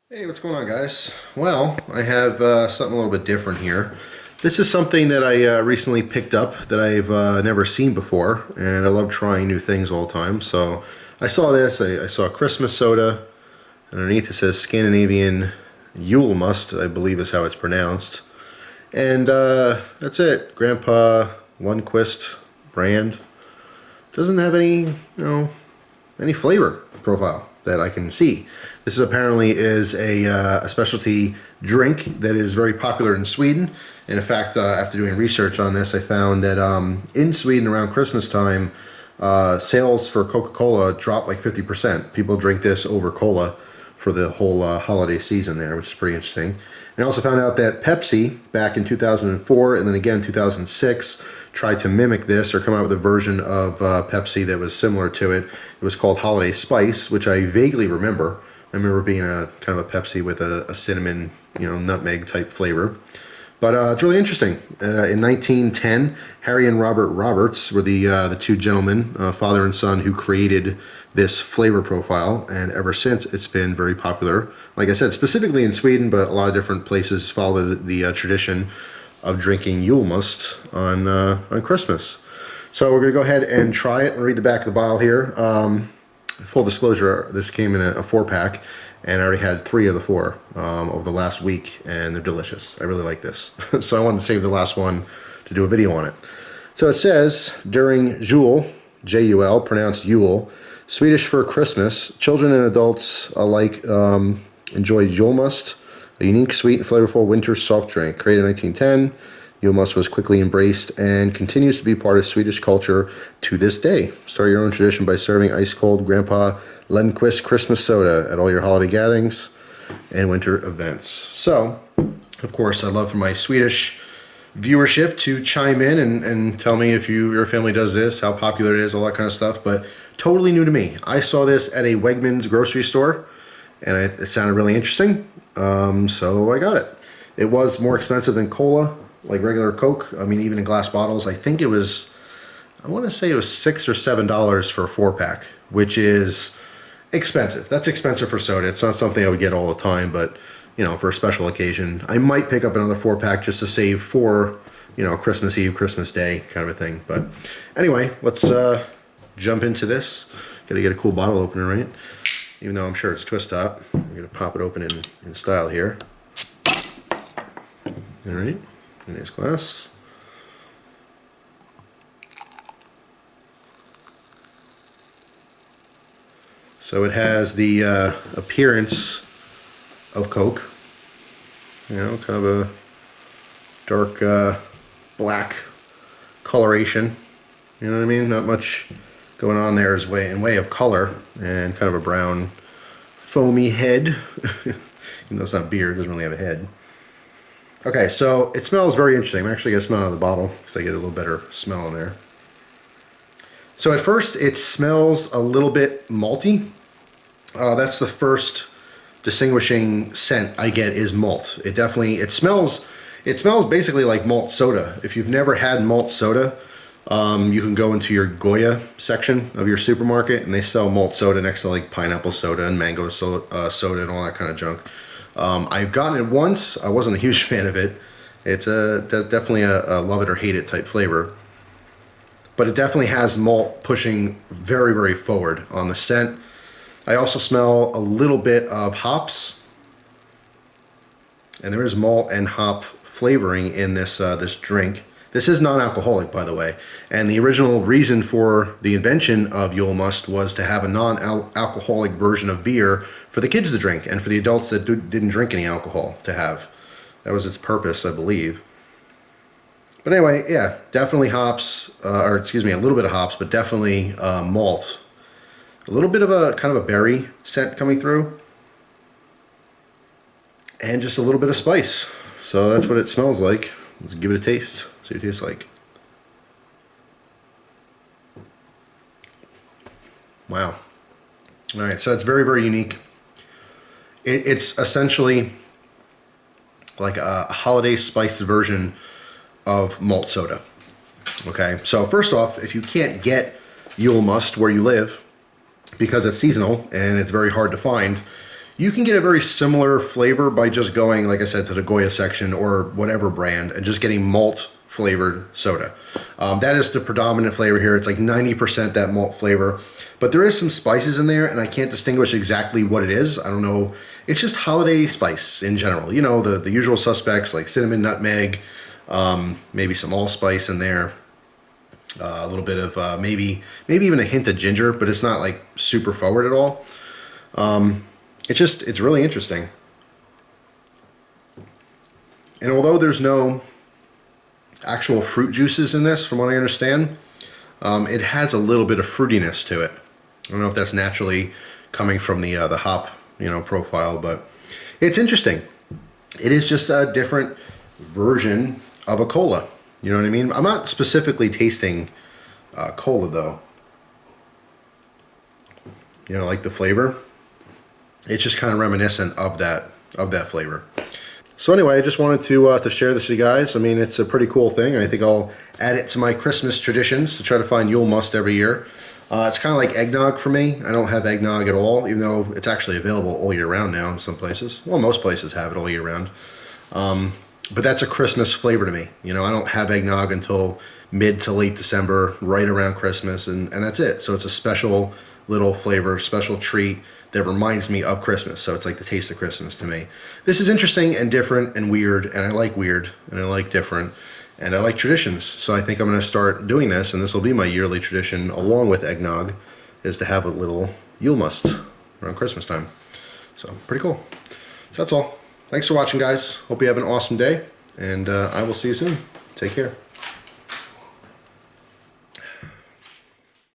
Hey, what's going on, guys? Well, I have something a little bit different here. This is something that I recently picked up that I've never seen before, and I love trying new things all the time. So I saw this, I saw Christmas soda. Underneath it says Scandinavian Julmust, I believe is how it's pronounced. And that's it. Grandpa Lundquist brand. Doesn't have any flavor profile that I can see. This is apparently is a specialty drink that is very popular in Sweden. And in fact, after doing research on this, I found that in Sweden around Christmas time, sales for Coca-Cola dropped like 50%. People drink this over cola for the whole holiday season there, which is pretty interesting. And I also found out that Pepsi, back in 2004 and then again 2006, tried to mimic this or come out with a version of Pepsi that was similar to it. It was called Holiday Spice, which I vaguely remember. I remember being a kind of a Pepsi with a cinnamon, nutmeg type flavor. But it's really interesting. In 1910, Harry and Robert Roberts were the two gentlemen, father and son, who created this flavor profile, and ever since it's been very popular. Like I said, specifically in Sweden, but a lot of different places follow the tradition of drinking Julmust on Christmas. So we're going to go ahead and try it and read the back of the bottle here. Full disclosure, this came in a 4-pack, and I already had 3 of the 4 over the last week, and they're delicious. I really like this. So I wanted to save the last one to do a video on it. So it says, during Jul, J-U-L, pronounced Yule, Swedish for Christmas, children and adults alike enjoy Julmust, a unique, sweet, and flavorful winter soft drink. Created in 1910, Julmust was quickly embraced and continues to be part of Swedish culture to this day. Start your own tradition by serving ice-cold Grandpa Lundquist Christmas soda at all your holiday gatherings and winter events. So, of course, I'd love for my Swedish viewership to chime in and tell me if your family does this, how popular it is, all that kind of stuff. But totally new to me. I saw this at a Wegmans grocery store, and it sounded really interesting. So I got it. It was more expensive than cola, like regular Coke. I mean, even in glass bottles. I think it was, I want to say it was $6 or $7 for a 4-pack, which is expensive. That's expensive for soda. It's not something I would get all the time, but for a special occasion, I might pick up another 4-pack just to save for, Christmas Eve, Christmas Day kind of a thing. But anyway, let's jump into this. Gotta get a cool bottle opener, right? Even though I'm sure it's twist top. I'm gonna pop it open in style here. All right, nice glass. So it has the appearance of Coke. Kind of a dark black coloration. You know what I mean? Not much going on there in way of color, and kind of a brown foamy head. Even though it's not beer, it doesn't really have a head. Okay, so it smells very interesting. I'm actually going to smell out of the bottle because I get a little better smell in there. So at first it smells a little bit malty. That's the first distinguishing scent I get is malt. It smells basically like malt soda. If you've never had malt soda, you can go into your Goya section of your supermarket, and they sell malt soda next to like pineapple soda and mango soda and all that kind of junk. I've gotten it once. I wasn't a huge fan of it. It's definitely a love it or hate it type flavor. But it definitely has malt pushing very, very forward on the scent. I also smell a little bit of hops. And there is malt and hop flavoring in this drink. This is non-alcoholic, by the way. And the original reason for the invention of Julmust was to have a non-alcoholic version of beer for the kids to drink and for the adults that didn't drink any alcohol to have. That was its purpose, I believe. But anyway, yeah, definitely hops, a little bit of hops, but definitely malt. A little bit of a kind of a berry scent coming through. And just a little bit of spice. So that's what it smells like. Let's give it a taste. See what it tastes like. Wow. All right, so it's very, very unique. It's essentially like a holiday spiced version of malt soda. Okay, so first off, if you can't get Julmust where you live, because it's seasonal and it's very hard to find, You can get a very similar flavor by just going, like I said, to the Goya section or whatever brand and just getting malt flavored soda. That is the predominant flavor here. It's like 90% that malt flavor, but there is some spices in there and I can't distinguish exactly what it is. I don't know. It's just holiday spice in general. You know, the usual suspects like cinnamon, nutmeg, maybe some allspice in there. A little bit of maybe even a hint of ginger, but it's not like super forward at all. It's really interesting. And although there's no actual fruit juices in this, from what I understand, it has a little bit of fruitiness to it. I don't know if that's naturally coming from the hop, you know, profile, but it's interesting. It is just a different version of a cola. You know what I mean? I'm not specifically tasting cola though. You know, like the flavor. It's just kind of reminiscent of that flavor. So anyway, I just wanted to share this with you guys. I mean, it's a pretty cool thing. I think I'll add it to my Christmas traditions to try to find Julmust every year. It's kind of like eggnog for me. I don't have eggnog at all, even though it's actually available all year round now in some places. Well, most places have it all year round. But that's a Christmas flavor to me. You know, I don't have eggnog until mid to late December, right around Christmas, and that's it. So it's a special little flavor, special treat that reminds me of Christmas. So it's like the taste of Christmas to me. This is interesting and different and weird, and I like weird, and I like different, and I like traditions. So I think I'm going to start doing this, and this will be my yearly tradition along with eggnog, is to have a little Julmust around Christmas time. So pretty cool. So that's all. Thanks for watching, guys. Hope you have an awesome day, and I will see you soon. Take care.